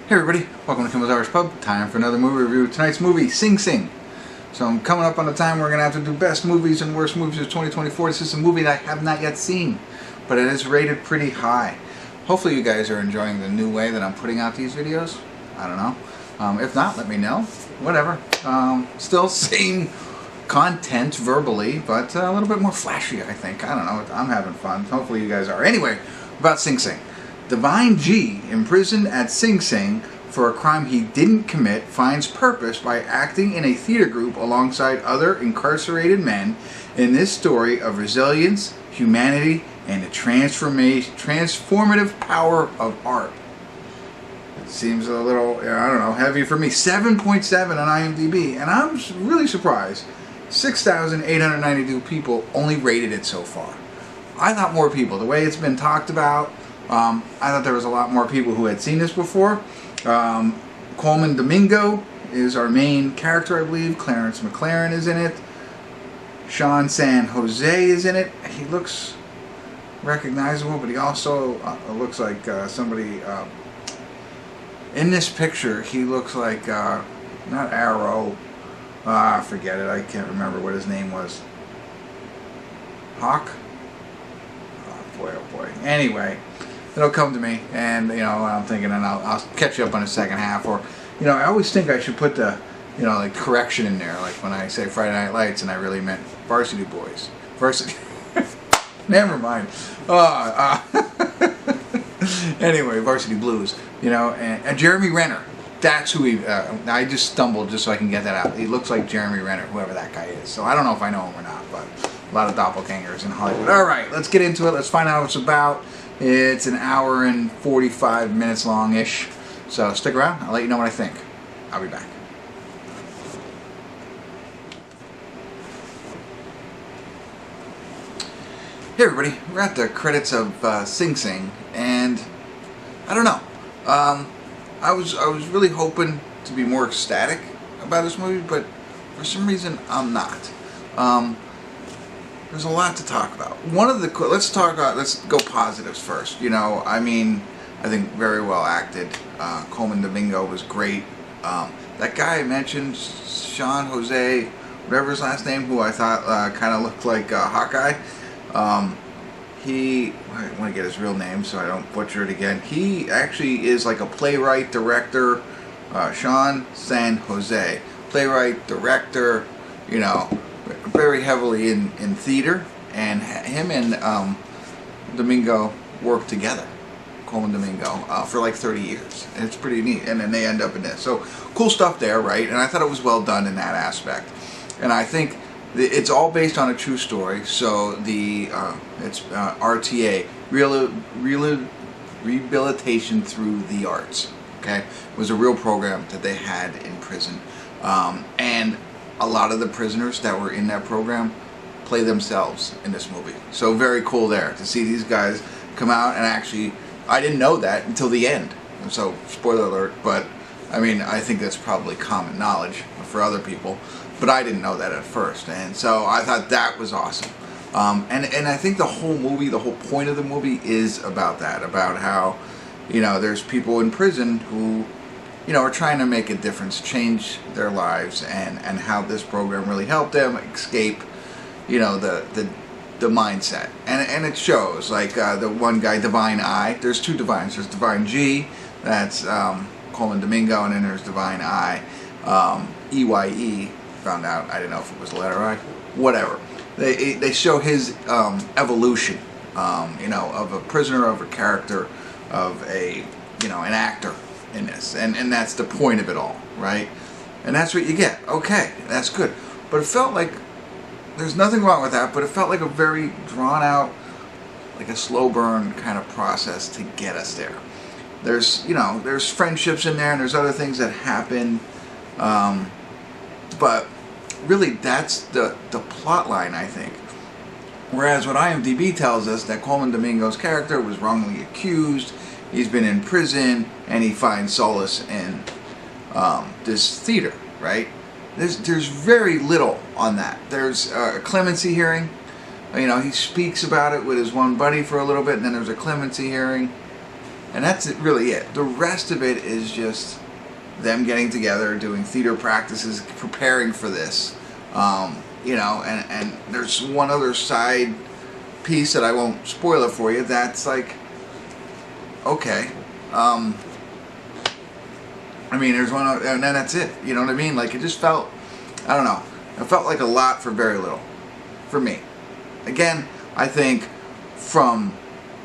Hey everybody, welcome to Kimmel's Irish Pub. Time for another movie review. Tonight's movie, Sing Sing. So I'm coming up on the time we're going to have to do best movies and worst movies of 2024. This is a movie that I have not yet seen, but it is rated pretty high. Hopefully you guys are enjoying the new way that I'm putting out these videos. I don't know. If not, let me know. Whatever. Still same content verbally, but a little bit more flashy, I think. I don't know. I'm having fun. Hopefully you guys are. Anyway, about Sing Sing. Divine G, imprisoned at Sing Sing for a crime he didn't commit, finds purpose by acting in a theater group alongside other incarcerated men in this story of resilience, humanity, and the transformative power of art. It seems a little, I don't know, heavy for me. 7.7 on IMDb, and I'm really surprised. 6,892 people only rated it so far. I thought more people, the way it's been talked about, I thought there was a lot more people who had seen this before. Colman Domingo is our main character, I believe. Clarence McLaren is in it. Sean San Jose is in it. He looks recognizable, but he also looks like somebody... in this picture, he looks like, not Arrow. Forget it. I can't remember what his name was. Hawk? Oh boy. Anyway, it'll come to me, and I'm thinking, and I'll catch you up on the second half. Or, I always think I should put the, like correction in there, like when I say Friday Night Lights, and I really meant Varsity Boys. Varsity. Never mind. Anyway, Varsity Blues. And Jeremy Renner. That's who he. I just stumbled just so I can get that out. He looks like Jeremy Renner, whoever that guy is. So I don't know if I know him or not, but a lot of doppelgangers in Hollywood. All right, let's get into it. Let's find out what it's about. It's an hour and 45 minutes long-ish. So stick around. I'll let you know what I think. I'll be back. Hey everybody, we're at the credits of Sing Sing, and I don't know. I was really hoping to be more ecstatic about this movie, but for some reason I'm not. There's a lot to talk about. Let's go positives first. I think very well acted. Colman Domingo was great. That guy I mentioned, Sean Jose, whatever his last name, who I thought kind of looked like Hawkeye. I want to get his real name so I don't butcher it again. He actually is like a playwright, director, Sean San Jose. Playwright, director, very heavily in theater. And him and Domingo work together, Colman Domingo, for like 30 years. And it's pretty neat. And then they end up in this. So cool stuff there, right? And I thought it was well done in that aspect. And I think it's all based on a true story, so it's RTA, Rehabilitation Through the Arts. Okay, it was a real program that they had in prison, and a lot of the prisoners that were in that program play themselves in this movie. So very cool there to see these guys come out, and actually, I didn't know that until the end. And so spoiler alert, but I think that's probably common knowledge for other people. But I didn't know that at first, and so I thought that was awesome. And I think the whole movie, the whole point of the movie is about that, about how, there's people in prison who, are trying to make a difference, change their lives, and how this program really helped them escape, the mindset. And it shows, like the one guy, Divine I, there's two Divines. There's Divine G, that's Colman Domingo, and then there's Divine I, EYE. Found out, I didn't know if it was the letter I, whatever. They show his evolution, of a prisoner, of a character, of an actor in this, and that's the point of it all, right? And that's what you get. Okay, that's good. But it felt like there's nothing wrong with that, but it felt like a very drawn out, like a slow burn kind of process to get us there. There's friendships in there, and there's other things that happen. But really, that's the plot line, I think. Whereas what IMDb tells us, that Colman Domingo's character was wrongly accused, he's been in prison, and he finds solace in this theater, right? There's very little on that. There's a clemency hearing. He speaks about it with his one buddy for a little bit, and then there's a clemency hearing. And that's really it. The rest of it is just them getting together, doing theater practices, preparing for this. You know, and there's one other side piece that I won't spoil it for you. That's like, okay. I mean, there's one, and then that's it. You know what I mean? Like, it just felt, I don't know. It felt like a lot for very little, for me. Again, I think from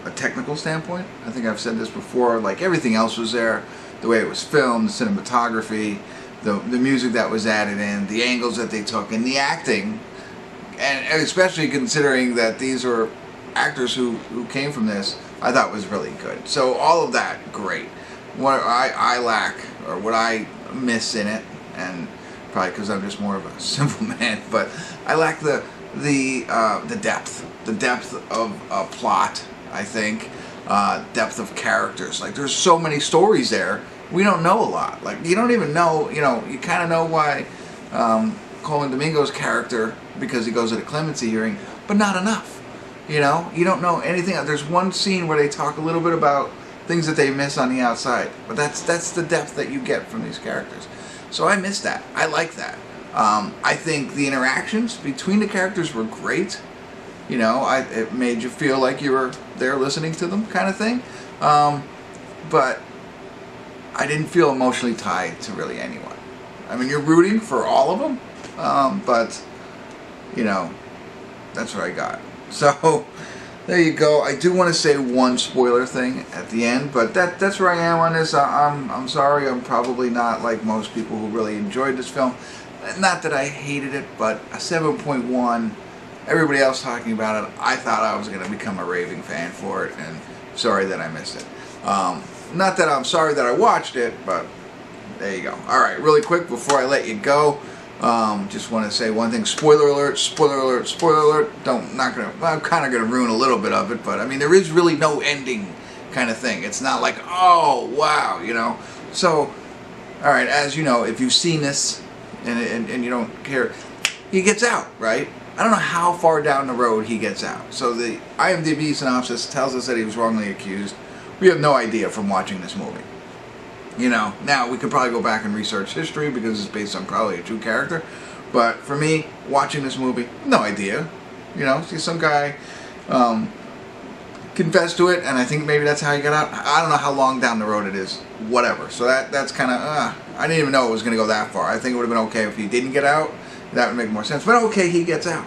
a technical standpoint, I think I've said this before, like everything else was there. The way it was filmed, the cinematography, the music that was added in, the angles that they took, and the acting, and especially considering that these are actors who came from this, I thought was really good. So all of that, great. What I lack, or what I miss in it, and probably because I'm just more of a simple man, but I lack the depth of plot, I think, depth of characters. Like, there's so many stories there, we don't know a lot. Like, you don't even know, you know, you kind of know why Colman Domingo's character, because he goes to the clemency hearing, but not enough. You know, you don't know anything. There's one scene where they talk a little bit about things that they miss on the outside, but that's the depth that you get from these characters. So I miss that. I like that. I think the interactions between the characters were great. You know, it made you feel like you were there listening to them, kind of thing. But I didn't feel emotionally tied to really anyone. I mean, you're rooting for all of them, but you know, that's what I got. So there you go. I do want to say one spoiler thing at the end, but that's where I am on this. I'm sorry. I'm probably not like most people who really enjoyed this film. Not that I hated it, but a 7.1. Everybody else talking about it, I thought I was going to become a raving fan for it, and sorry that I missed it. Not that I'm sorry that I watched it, but there you go. Alright, really quick before I let you go, just want to say one thing. Spoiler alert, spoiler alert, spoiler alert. I'm kind of going to ruin a little bit of it, but I mean, there is really no ending kind of thing. It's not like, oh, wow, you know. So, alright, as you know, if you've seen this and you don't care, he gets out, right? I don't know how far down the road he gets out. So the IMDb synopsis tells us that he was wrongly accused. We have no idea from watching this movie. You know, now we could probably go back and research history because it's based on probably a true character. But for me, watching this movie, no idea. You know, see some guy confess to it, and I think maybe that's how he got out. I don't know how long down the road it is. Whatever. So that's kind of, I didn't even know it was going to go that far. I think it would have been okay if he didn't get out. That would make more sense. But okay, he gets out.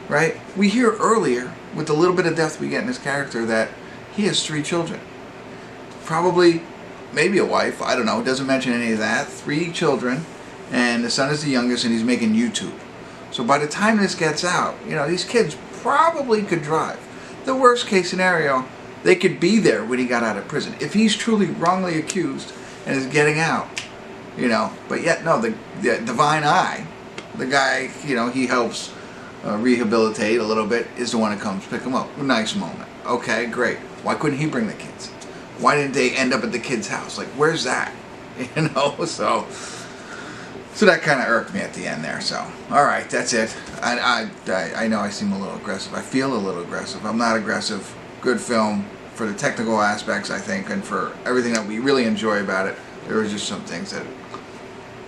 Right? We hear earlier, with the little bit of depth we get in his character, that he has 3 children. Probably, maybe a wife. I don't know. It doesn't mention any of that. 3 children. And the son is the youngest, and he's making YouTube. So by the time this gets out, you know, these kids probably could drive. The worst case scenario, they could be there when he got out of prison. If he's truly wrongly accused and is getting out, you know. But yet, no, the divine eye, the guy, you know, he helps rehabilitate a little bit, is the one that comes pick him up. Nice moment. Okay, great. Why couldn't he bring the kids? Why didn't they end up at the kid's house? Like, where's that? You know, so that kind of irked me at the end there. So, all right, that's it. I know I seem a little aggressive. I feel a little aggressive. I'm not aggressive. Good film for the technical aspects, I think, and for everything that we really enjoy about it. There was just some things that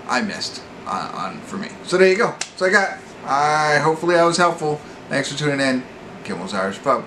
I missed on for me. So there you go. So hopefully I was helpful. Thanks for tuning in. Kimmel's Irish Pub.